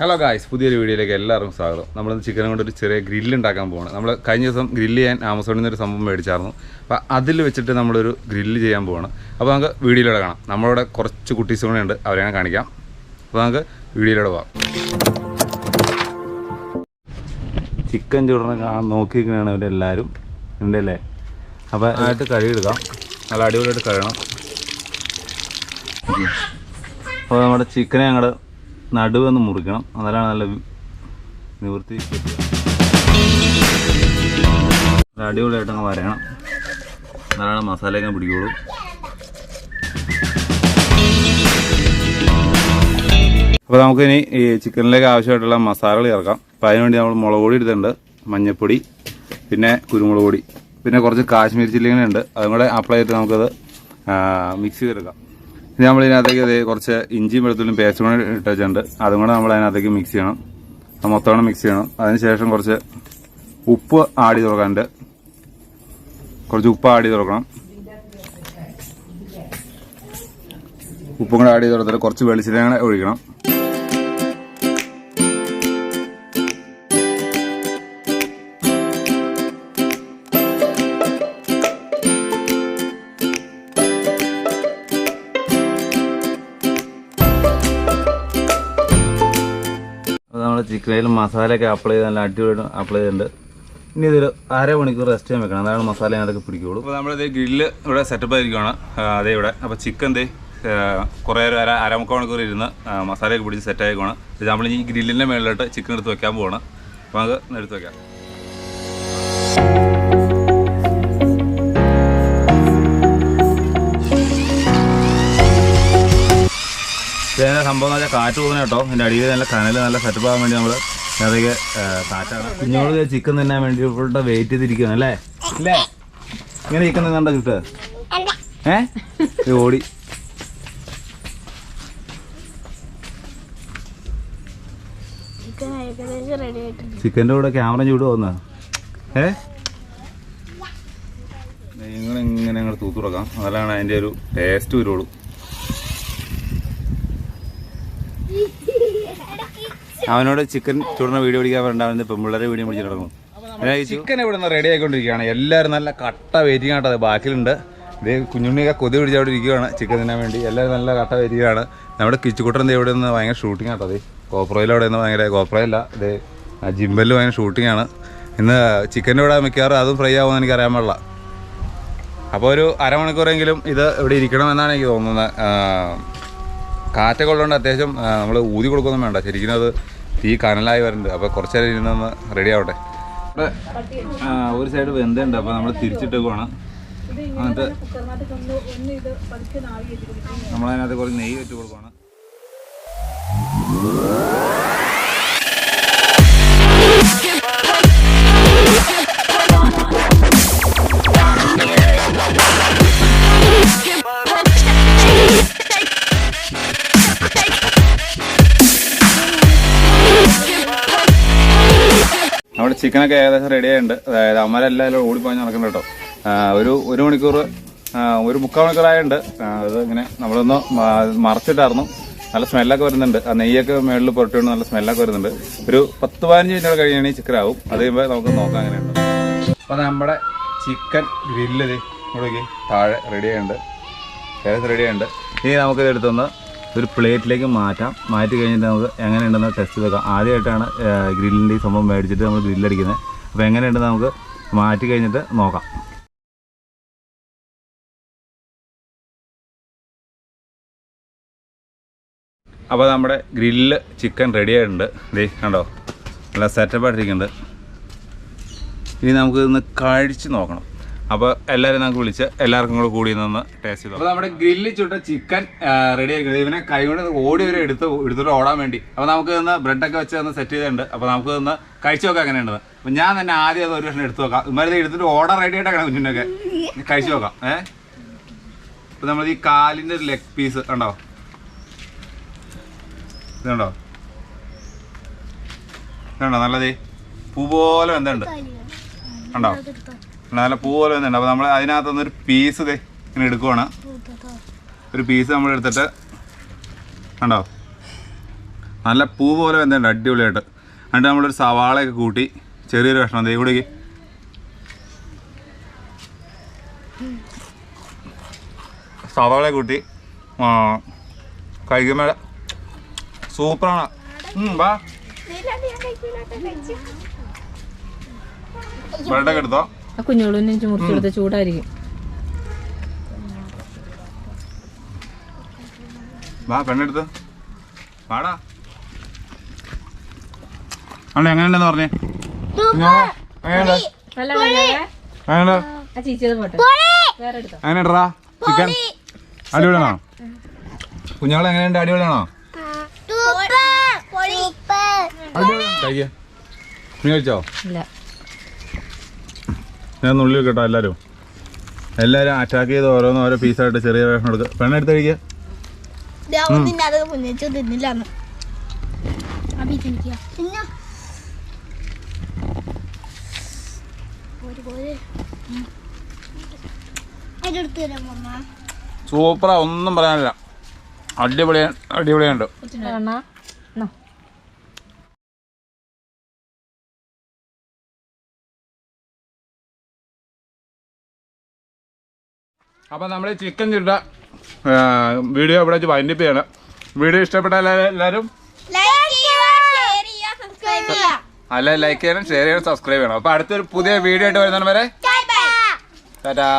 Hello guys, പുതിയൊരു വീഡിയോയിലേക്ക് എല്ലാവർക്കും സ്വാഗതം. നമ്മളിന്ന് ചിക്കൻ കൊണ്ടൊരു ചെറിയ ഗ്രില്ല് ഉണ്ടാക്കാൻ പോവാണ്. നമ്മൾ കഴിഞ്ഞ ദിവസം ഗ്രില്ല് ചെയ്യാൻ ആമസോണിൽ നിന്നൊരു സംഭവം മേടിച്ചായിരുന്നു. അപ്പോൾ അതിൽ വെച്ചിട്ട് നമ്മളൊരു ഗ്രില്ല് ചെയ്യാൻ പോവാണ്. അപ്പോൾ നമുക്ക് വീഡിയോയിലൂടെ കാണാം. നമ്മളിവിടെ കുറച്ച് കുട്ടീസ് കൂടെ ഉണ്ട്, അവരെ ഞാൻ കാണിക്കാം. അപ്പോൾ നമുക്ക് വീഡിയോയിലൂടെ പോകാം. ചിക്കൻ ചൂടണ നോക്കിയിരിക്കുന്നതാണ് ഇവരെല്ലാവരും ഉണ്ടല്ലേ. അപ്പോൾ ആയിട്ട് കഴുകിയെടുക്കാം. നല്ല അടിപൊളിയായിട്ട് കഴുകണം. അപ്പോൾ നമ്മുടെ ചിക്കനെ ഞങ്ങൾ നടുവൊന്ന് മുറിക്കണം, എന്നാലാണ് നല്ല നിവൃത്തി അടിപൊളിയായിട്ട് അങ്ങ് വരയണം, എന്നാലാണ് മസാലയൊക്കെ പിടിക്കുള്ളൂ. അപ്പോൾ നമുക്കിനി ഈ ചിക്കനിലേക്ക് ആവശ്യമായിട്ടുള്ള മസാലകൾ ചേർക്കാം. അപ്പോൾ അതിനുവേണ്ടി നമ്മൾ മുളക് പൊടി എടുത്തിട്ടുണ്ട്, മഞ്ഞൾപ്പൊടി, പിന്നെ കുരുമുളക് പൊടി, പിന്നെ കുറച്ച് കാശ്മീരി ചില്ലിങ്ങളുണ്ട്. അതും കൂടെ അപ്ലൈ ചെയ്തിട്ട് നമുക്കത് മിക്സ് ചെയ്തെടുക്കാം. ഇനി നമ്മളിതിനകത്തേക്ക് കുറച്ച് ഇഞ്ചിയും വെളുത്തുള്ളിയും പേസ്റ്റ് കൂടെ ഇട്ട് വെച്ചിട്ടുണ്ട്. അതും കൂടെ നമ്മൾ അതിനകത്തേക്ക് മിക്സ് ചെയ്യണം, മൊത്തം മിക്സ് ചെയ്യണം. അതിനുശേഷം കുറച്ച് ഉപ്പ് ആഡ് ചെയ്ത് കൊടുക്കാനുണ്ട്, കുറച്ച് ഉപ്പ് ആഡ് ചെയ്ത് കൊടുക്കണം. ഉപ്പും കൂടെ ആഡ് ചെയ്ത് കൊടുത്തിട്ട് കുറച്ച് വെളിച്ചെണ്ണ കൂടെ ഒഴിക്കണം. നമ്മൾ ചിക്കനിൽ മസാലയൊക്കെ അപ്ലൈ ചെയ്ത് നല്ല അടിപൊളിയായിട്ട് അപ്ലൈ ചെയ്തിട്ടുണ്ട്. ഇനി ഇതൊരു അരമണിക്കൂർ റെസ്റ്റ് ചെയ്യാൻ വെക്കണം, അതാണ് മസാല അതിനകത്തൊക്കെ പിടിക്കുകയുള്ളൂ. അപ്പോൾ നമ്മളിത് ഗ്രില്ല് ഇവിടെ സെറ്റപ്പ് ആയിരിക്കുകയാണ് അതേ ഇവിടെ. അപ്പോൾ ചിക്കൻ കുറേ ഒരു അരമുക്കാൽ മണിക്കൂർ ഇരുന്ന് മസാലയൊക്കെ പിടിച്ച് സെറ്റായിരിക്കുകയാണ്. ഇത് നമ്മൾ ഈ ഗ്രില്ലിൻ്റെ മേളിലോട്ട് ചിക്കൻ എടുത്ത് വെക്കാൻ പോവാണ്. അപ്പോൾ നമുക്ക് എടുത്ത് വെക്കാം. ഇതിൻ്റെ സംഭവം എന്ന് വെച്ചാൽ കാറ്റ് പോകുന്ന കേട്ടോ. എൻ്റെ അടിയിൽ നല്ല കനൽ നല്ല സെറ്റപ്പ് ആകാൻ വേണ്ടി നമ്മൾ അതൊക്കെ കാറ്റാണ്. കുഞ്ഞോട് ചിക്കൻ തിന്നാൻ വേണ്ടി ഇവിടെ വെയിറ്റ് ചെയ്തിരിക്കുകയാണ് അല്ലേ അല്ലേ. ഇങ്ങനെ ചിക്കൻ തിന്നണ്ട ചുട്ട് ഓടി. ചിക്കൻ്റെ കൂടെ ക്യാമറ ചൂട് പോകുന്ന നിങ്ങളിങ്ങനെ ഞങ്ങൾ തൂത്ത് കൊടുക്കാം, അതാണ് അതിൻ്റെ ഒരു ടേസ്റ്റ് വരുള്ളൂ. അവനോട് ചിക്കൻ ചൂടുന്ന വീഡിയോ പിടിക്കാൻ പറഞ്ഞാൽ പെമ്പിള്ളേരെ വീഡിയോ പിടിച്ച് നടക്കും. ചിക്കൻ ഇവിടെ നിന്ന് റെഡി ആയിക്കൊണ്ടിരിക്കുകയാണ്. എല്ലാവരും നല്ല കട്ട വെയിറ്റിംഗ് ആട്ടോ. അത് ബാക്കിലുണ്ട്. ഇത് കുഞ്ഞുണ്ണിയൊക്കെ കൊതി പിടിച്ച് അവിടെ ഇരിക്കുകയാണ് ചിക്കൻ തിന്നാൻ വേണ്ടി. എല്ലാവരും നല്ല കട്ട വെയിറ്റിംഗാണ്. നമ്മുടെ കിച്ചുകുട്ടൻ ഇവിടെ നിന്ന് ഭയങ്കര ഷൂട്ടിംഗ് ആട്ടോ. അത് കോപ്രോയിൽ അവിടെ നിന്ന് ഭയങ്കര കോപ്രോയില്ല, ഇത് ജിമ്പലിൽ ഭയങ്കര ഷൂട്ടിംഗാണ്. ഇന്ന് ചിക്കൻ്റെ ഇവിടെ മിക്കവാറും അതും ഫ്രൈ ആവുമെന്ന് എനിക്ക് അറിയാൻ പാടില്ല. അപ്പോൾ ഒരു അരമണിക്കൂറെങ്കിലും ഇത് ഇവിടെ ഇരിക്കണമെന്നാണ് എനിക്ക് തോന്നുന്നത്. കാറ്റൊക്കെ ഉള്ളതുകൊണ്ട് അത്യാവശ്യം നമ്മൾ ഊതി കൊടുക്കൊന്നും വേണ്ട. ശരിക്കും അത് തീ കനലായി വരുന്നുണ്ട്. അപ്പോൾ കുറച്ച് നേരം ഇരുന്നൊന്ന് റെഡി ആവട്ടെ. ഇവിടെ ഒരു സൈഡ് വെന്തുണ്ട്, അപ്പോൾ നമ്മൾ തിരിച്ചിട്ടേക്കുവാണ്. എന്നിട്ട് നമ്മളതിനകത്ത് കുറച്ച് നെയ്യ് വെച്ച് കൊടുക്കുകയാണ്. നമ്മുടെ ചിക്കനൊക്കെ ഏകദേശം റെഡി ആയിട്ടുണ്ട്. അതായത് അമ്മരെല്ലാവരും ഓടിപ്പോയി നടക്കുന്നുണ്ട് കേട്ടോ. ഒരു മണിക്കൂർ ഒരു മുക്കാൽ മണിക്കൂറായുണ്ട്. അത് ഇങ്ങനെ നമ്മളൊന്ന് മറച്ചിട്ടായിരുന്നു. നല്ല സ്മെല്ലൊക്കെ വരുന്നുണ്ട്. ആ നെയ്യൊക്കെ മുകളിൽ പുരട്ടുകൊണ്ട് നല്ല സ്മെല്ലൊക്കെ വരുന്നുണ്ട്. ഒരു 10-15 മിനിറ്റ് കഴിയുകയാണെങ്കിൽ ചിക്കൻ ആവും. അത് കഴിയുമ്പോൾ നമുക്ക് നോക്കാം അങ്ങനെയുണ്ട്. അപ്പോൾ നമ്മുടെ ചിക്കൻ ഗ്രില്ല് ഇവിടേക്ക് താഴെ റെഡി ആയിട്ടുണ്ട്, ഏകദേശം റെഡി ആയിട്ടുണ്ട്. ഇനി നമുക്കിത് എടുത്തൊന്ന് ഒരു പ്ലേറ്റിലേക്ക് മാറ്റാം. മാറ്റി കഴിഞ്ഞിട്ട് നമുക്ക് എങ്ങനെയുണ്ടെന്ന് ടെസ്റ്റ് ചെയ്തേക്കാം. ആദ്യമായിട്ടാണ് ഗ്രില്ലിൻ്റെ ഈ സംഭവം മേടിച്ചിട്ട് നമ്മൾ ഗ്രില്ലടിക്കുന്നത്. അപ്പോൾ എങ്ങനെയുണ്ടെന്ന് നമുക്ക് മാറ്റി കഴിഞ്ഞിട്ട് നോക്കാം. അപ്പോൾ നമ്മുടെ ഗ്രില്ല് ചിക്കൻ റെഡി ആയിട്ടുണ്ട്. ദേ കണ്ടോ, നല്ല സെറ്റപ്പായിട്ടിരിക്കുന്നുണ്ട്. ഇനി നമുക്ക് ഇന്ന് കഴിച്ച് നോക്കണം. അപ്പോൾ എല്ലാവരും നമുക്ക് വിളിച്ച് എല്ലാവർക്കും കൂടെ കൂടി നിന്ന് ടേസ്റ്റ് ചെയ്തു. അപ്പോൾ നമ്മുടെ ഗ്രില്ല് ചുട്ട ചിക്കൻ റെഡി ആയിരിക്കുന്നത്. ഇവനെ കൈ കൊണ്ട് ഓടി വരെ എടുത്തിട്ട് ഓടാൻ വേണ്ടി. അപ്പോൾ നമുക്ക് നിന്ന് ബ്രെഡൊക്കെ വെച്ച് ഒന്ന് സെറ്റ് ചെയ്തിട്ടുണ്ട്. അപ്പോൾ നമുക്ക് നിന്ന് കഴിച്ച് നോക്കാം എങ്ങനെയുണ്ടെന്ന്. അപ്പോൾ ഞാൻ തന്നെ ആദ്യം അത് ഒരു വർഷം എടുത്ത് നോക്കാം. ഇമാരെ എടുത്തിട്ട് ഓടാൻ റെഡി ആയിട്ടാണ് കുഞ്ഞിനൊക്കെ കഴിച്ച് നോക്കാം. അപ്പോൾ നമ്മൾ ഈ കാലിൻ്റെ ഒരു ലെഗ് പീസ് കണ്ടോ, ഇതുണ്ടോ ഇതുണ്ടോ, നല്ലതേ പൂ പോലെ എന്തുണ്ട് കണ്ടോ, നല്ല പൂ പോലെ വന്നിട്ടുണ്ട്. അപ്പോൾ നമ്മൾ അതിനകത്തുനിന്നൊരു പീസ് ഇങ്ങനെ എടുക്കുവാണ്. ഒരു പീസ് നമ്മൾ എടുത്തിട്ട് കണ്ടോ നല്ല പൂ പോലെ വെന്തുണ്ട് അടിപൊളിയായിട്ട്. എന്നിട്ട് നമ്മളൊരു സവാളയൊക്കെ കൂട്ടി ചെറിയൊരു കഷ്ണം ദേ കൂടി സവാള കൂട്ടി കഴിക്കുമ്പോൾ സൂപ്പറാണ്. വാ ബ്രെഡൊക്കെ എടുത്തോ. കുഞ്ഞോളൂന്ന് മുറിച്ചെടുത്ത് ചൂടായിരിക്കും. വാ പെണ്ണെടുത്ത് വാടാ. അണ്ണ എങ്ങനെയുണ്ടെന്ന് പറഞ്ഞേ. എങ്ങനെയാ ചിക്കൻ? അടിപൊളിയാണോ കുഞ്ഞാളെ? എങ്ങനെയുണ്ട്? അടിപൊളിയാണോ? നീ കഴിച്ചോ? ഞാൻ നുള്ളി കേട്ടോ. എല്ലാരും അറ്റാക്ക് ചെയ്ത് ഓരോ പീസായിട്ട് ചെറിയ വേഷം എടുക്കുക. പെണ്ണെടുത്ത് കഴിക്കുക. സൂപ്പറാ, ഒന്നും പറയാനില്ല. അടിപൊളിയുണ്ട്. അപ്പം നമ്മൾ ചിക്കൻ ചുട്ട വീഡിയോ ഇവിടെ വെച്ച് വൈൻഡപ്പ് ചെയ്യണം. വീഡിയോ ഇഷ്ടപ്പെട്ടാൽ എല്ലാവരും ലൈക്ക് ചെയ്യണം, ഷെയർ ചെയ്യണം, സബ്സ്ക്രൈബ് ചെയ്യണം. അപ്പൊ അടുത്തൊരു പുതിയ വീഡിയോ ആയിട്ട് വരുന്നവരെ ടാറ്റാ.